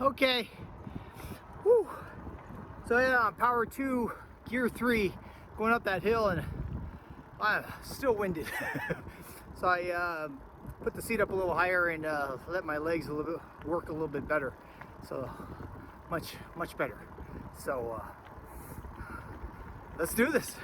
Okay. Whew. So yeah, on power 2, gear 3, going up that hill, and I'm still winded. So I put the seat up a little higher and let my legs work a little bit better. So much better. So let's do this.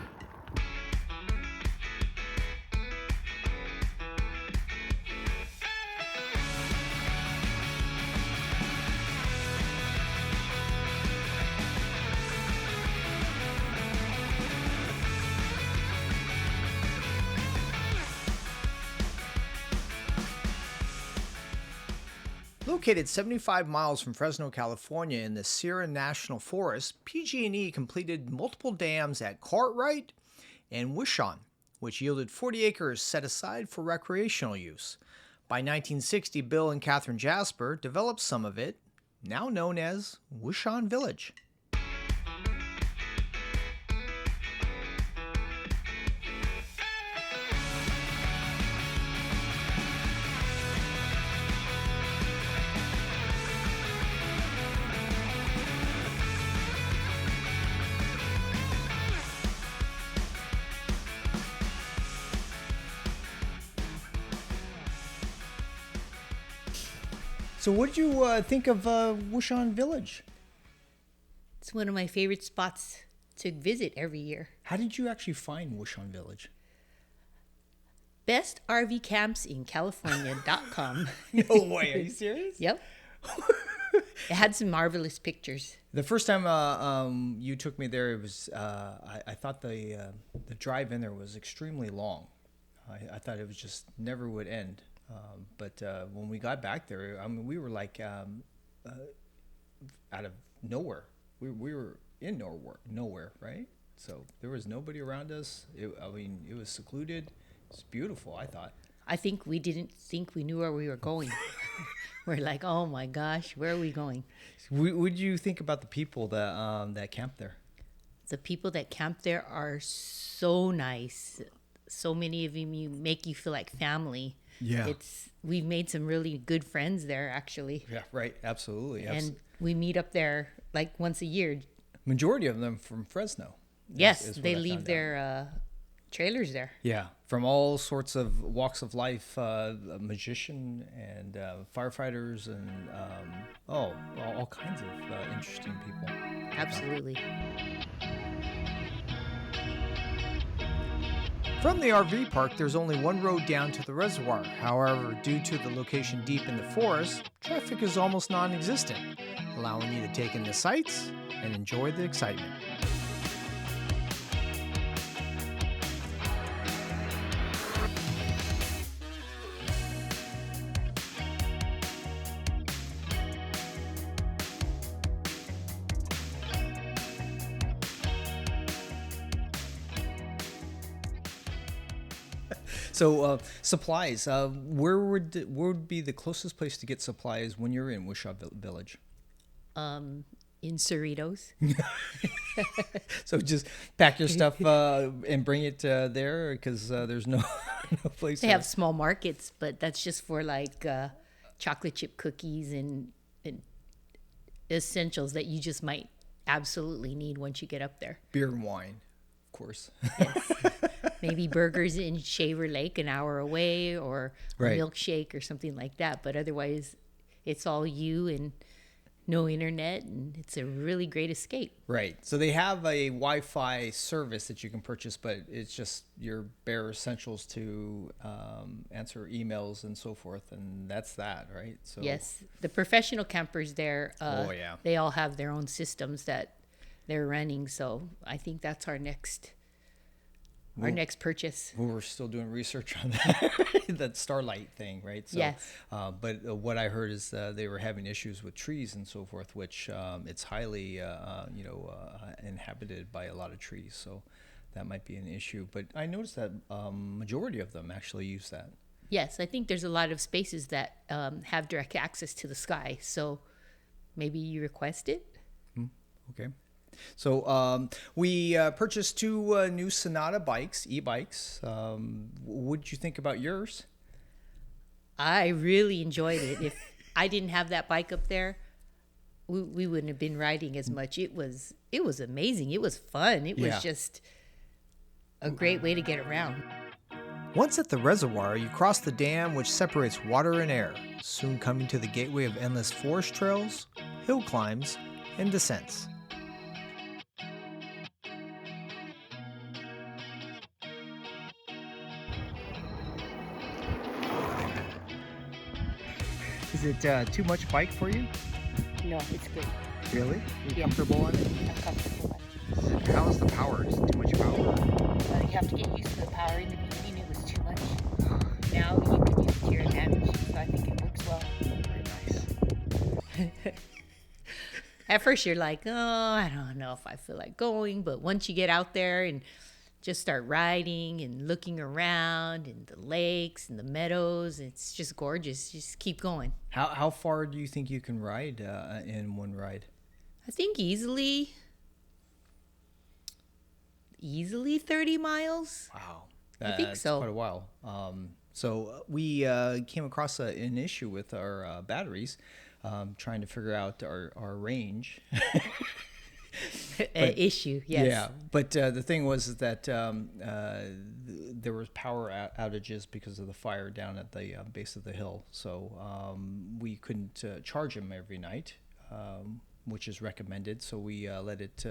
Located 75 miles from Fresno, California in the Sierra National Forest, PG&E completed multiple dams at Cartwright and Wishon, which yielded 40 acres set aside for recreational use. By 1960, Bill and Catherine Jasper developed some of it, now known as Wishon Village. So what did you think of Wishon Village? It's one of my favorite spots to visit every year. How did you actually find Wishon Village? BestRVCampsInCalifornia.com. No way, are you serious? Yep. It had some marvelous pictures. The first time you took me there, it was I thought the drive in there was extremely long. I thought it was just never would end. But when we got back there, I mean, we were like out of nowhere. We were in nowhere, right? So there was nobody around us. It was secluded. It's beautiful, I thought. I think we didn't think we knew where we were going. We're like, oh my gosh, where are we going? What did you think about the people that camped there? The people that camp there are so nice. So many of them make you feel like family. Yeah. We've made some really good friends there, actually. Yeah, right. Absolutely. And we meet up there like once a year. Majority of them from Fresno. Yes, is they leave their trailers there. Yeah, from all sorts of walks of life, a magician and firefighters and all kinds of interesting people. Absolutely. From the RV park, there's only one road down to the reservoir. However, due to the location deep in the forest, traffic is almost non-existent, allowing you to take in the sights and enjoy the excitement. So supplies, where would be the closest place to get supplies when you're in Wishon Village? In Cerritos. So just pack your stuff and bring it there because there's no place. They have small markets, but that's just for like chocolate chip cookies and essentials that you just might absolutely need once you get up there. Beer and wine, of course. Yes. Maybe burgers in Shaver Lake an hour away, or a milkshake or something like that. But otherwise, it's all you and no internet, and it's a really great escape. Right. So they have a Wi-Fi service that you can purchase, but it's just your bare essentials to answer emails and so forth, and that's that, right? So yes, the professional campers there, they all have their own systems that they're running. So I think that's our next purchase. We're still doing research on that, that Starlight thing, right? So, yes. But what I heard is they were having issues with trees and so forth, which it's highly, inhabited by a lot of trees. So that might be an issue. But I noticed that majority of them actually use that. Yes, I think there's a lot of spaces that have direct access to the sky. So maybe you request it. Okay. So we purchased 2 new Senada bikes, e-bikes. What did you think about yours? I really enjoyed it. If I didn't have that bike up there, we wouldn't have been riding as much. It was amazing. It was fun. It was just a great way to get around. Once at the reservoir, you cross the dam which separates water and air, soon coming to the gateway of endless forest trails, hill climbs, and descents. Is it too much bike for you? No, it's good. Really? You Yeah. comfortable on it? I'm comfortable. How's the power? Is it too much power? You have to get used to the power. In the beginning, it was too much. Now you can use it to your advantage. So I think it works well. Very nice. At first, you're like, oh, I don't know if I feel like going. But once you get out there and just start riding and looking around and the lakes and the meadows, it's just gorgeous. Just keep going. How far do you think you can ride in one ride? I think easily 30 miles. Wow. I think That's so. quite a while. So we came across an issue with our batteries, trying to figure out our range. Issue, yes. Yeah, but the thing was that there was power outages because of the fire down at the base of the hill. So we couldn't charge them every night, which is recommended. So we let it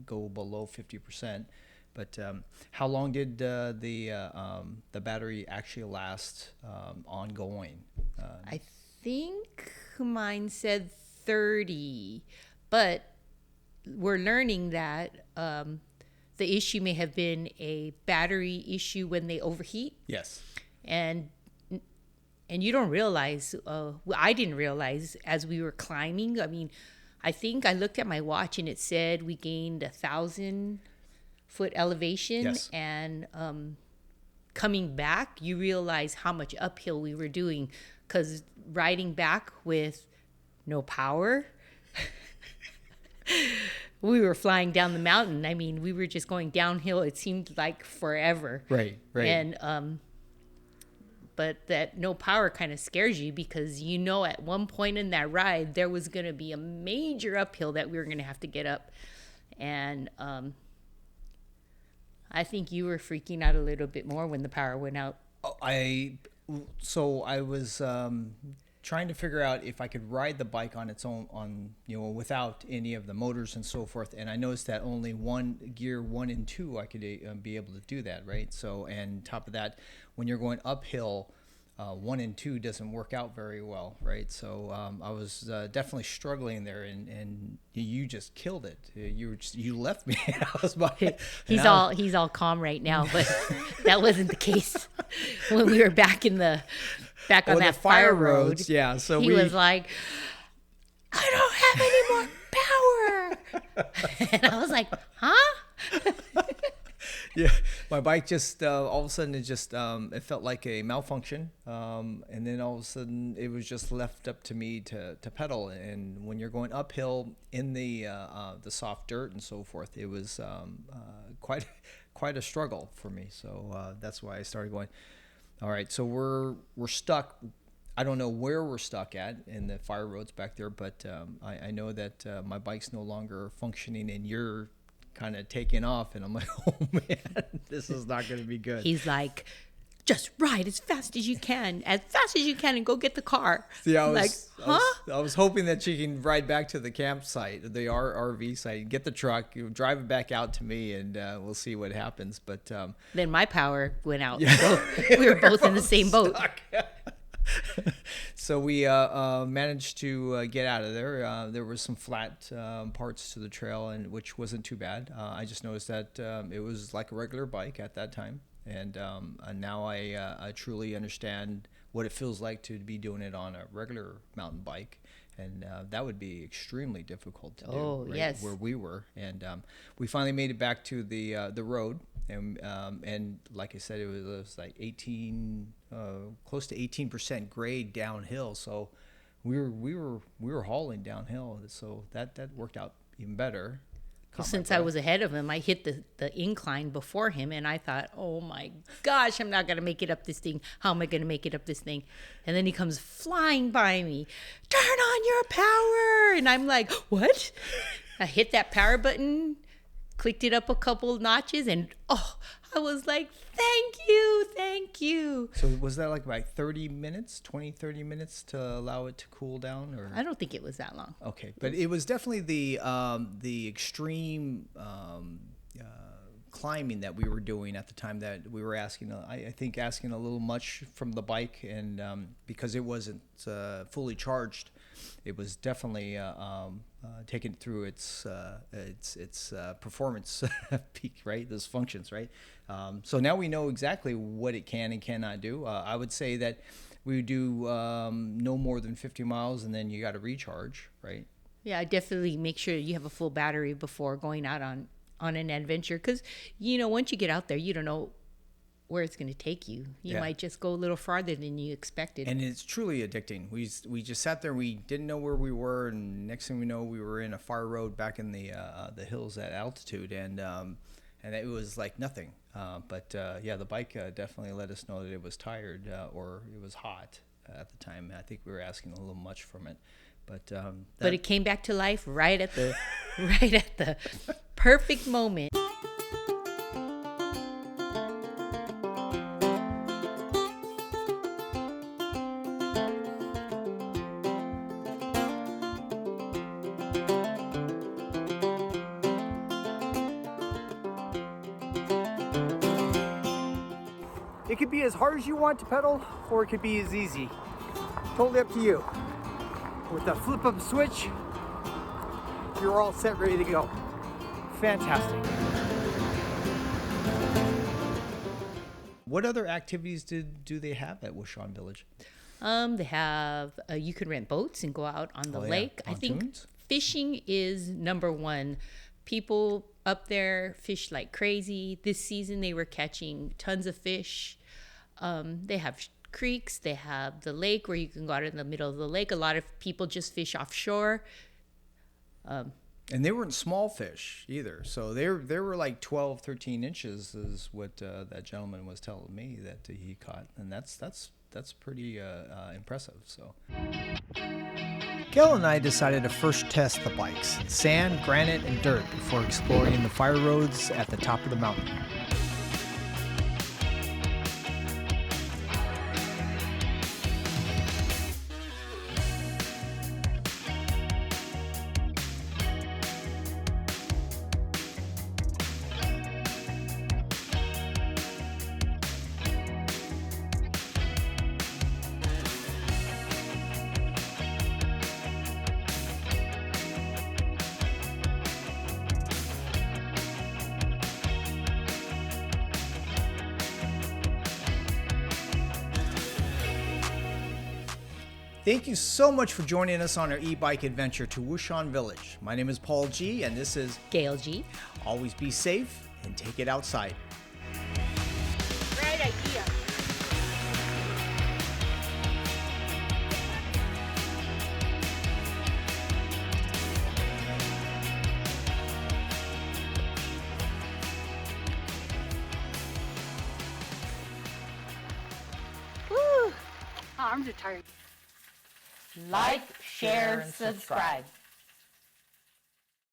go below 50%. But how long did the battery actually last ongoing? I think mine said 30, but we're learning that the issue may have been a battery issue when they overheat. Yes. And you don't realize, I didn't realize as we were climbing. I mean, I think I looked at my watch and it said we gained 1,000-foot elevation. Yes. And coming back, you realize how much uphill we were doing, because riding back with no power, we were flying down the mountain. I mean, we were just going downhill. It seemed like forever. Right. And but that no power kind of scares you, because you know at one point in that ride there was going to be a major uphill that we were going to have to get up. And I think you were freaking out a little bit more when the power went out. I was trying to figure out if I could ride the bike on its own, without any of the motors and so forth. And I noticed that only gear 1 and 2, I could be able to do that, right? So, and top of that, when you're going uphill, 1 and 2 doesn't work out very well, right? So I was definitely struggling there, and you just killed it. You left me. I was he's all calm right now, but that wasn't the case when we were back on that fire road. Yeah, so he was like, I don't have any more power. And I was like, huh? Yeah, my bike just all of a sudden it felt like a malfunction, and then all of a sudden it was just left up to me to pedal. And when you're going uphill in the soft dirt and so forth, it was quite a struggle for me. So that's why I started going. All right, so we're stuck. I don't know where we're stuck at in the fire roads back there, but I know that my bike's no longer functioning, and you're kind of taking off, and I'm like, oh man, this is not going to be good. He's like, just ride as fast as you can, and go get the car. See, I was hoping that you can ride back to the campsite, the RV site, get the truck, drive it back out to me, and we'll see what happens. But then my power went out. Yeah. So we were both in the same boat. So we managed to get out of there. There were some flat parts to the trail, and which wasn't too bad. I just noticed that it was like a regular bike at that time, and now I truly understand what it feels like to be doing it on a regular mountain bike, and that would be extremely difficult to do. Oh, right, yes. where we were, and we finally made it back to the road. And like I said, it was like 18, close to 18% grade downhill. So we were hauling downhill. So that worked out even better. Well, since I was ahead of him, I hit the incline before him, and I thought, oh my gosh, I'm not going to make it up this thing. How am I going to make it up this thing? And then he comes flying by me. Turn on your power. And I'm like, what? I hit that power button, clicked it up a couple notches, and I was like, thank you. So was that like about 30 minutes, 30 minutes to allow it to cool down? Or I don't think it was that long. Okay, but it was definitely the extreme climbing that we were doing at the time that we were asking, I think asking a little much from the bike, and because it wasn't fully charged, it was definitely taken through its performance peak, right? Those functions, right? So now we know exactly what it can and cannot do. I would say that we would do no more than 50 miles, and then you got to recharge, right? Yeah, definitely make sure you have a full battery before going out on an adventure, because once you get out there, you don't know where it's going to take you. You might just go a little farther than you expected. And it's truly addicting. We just sat there, we didn't know where we were, and next thing we know, we were in a fire road back in the hills at altitude, and it was like nothing. But the bike definitely let us know that it was tired or it was hot at the time. I think we were asking a little much from it. But it came back to life right at the perfect moment. It could be as hard as you want to pedal, or it could be as easy. Totally up to you. With the flip of a switch, you're all set, ready to go. Fantastic. What other activities do they have at Wishon Village? They have you can rent boats and go out on the lake. Pontoons? I think fishing is number one. People up there fish like crazy. This season they were catching tons of fish. They have creeks. They have the lake where you can go out in the middle of the lake. A lot of people just fish offshore. And they weren't small fish either. So they were like 12, 13 inches is what that gentleman was telling me that he caught. And that's pretty impressive. So Gail and I decided to first test the bikes, sand, granite, and dirt, before exploring the fire roads at the top of the mountain. thank you so much for joining us on our e-bike adventure to Wishon Village. My name is Paul G, and this is Gail G. Always be safe and take it outside. Great idea. Woo! Arms are tired. Like, share, subscribe.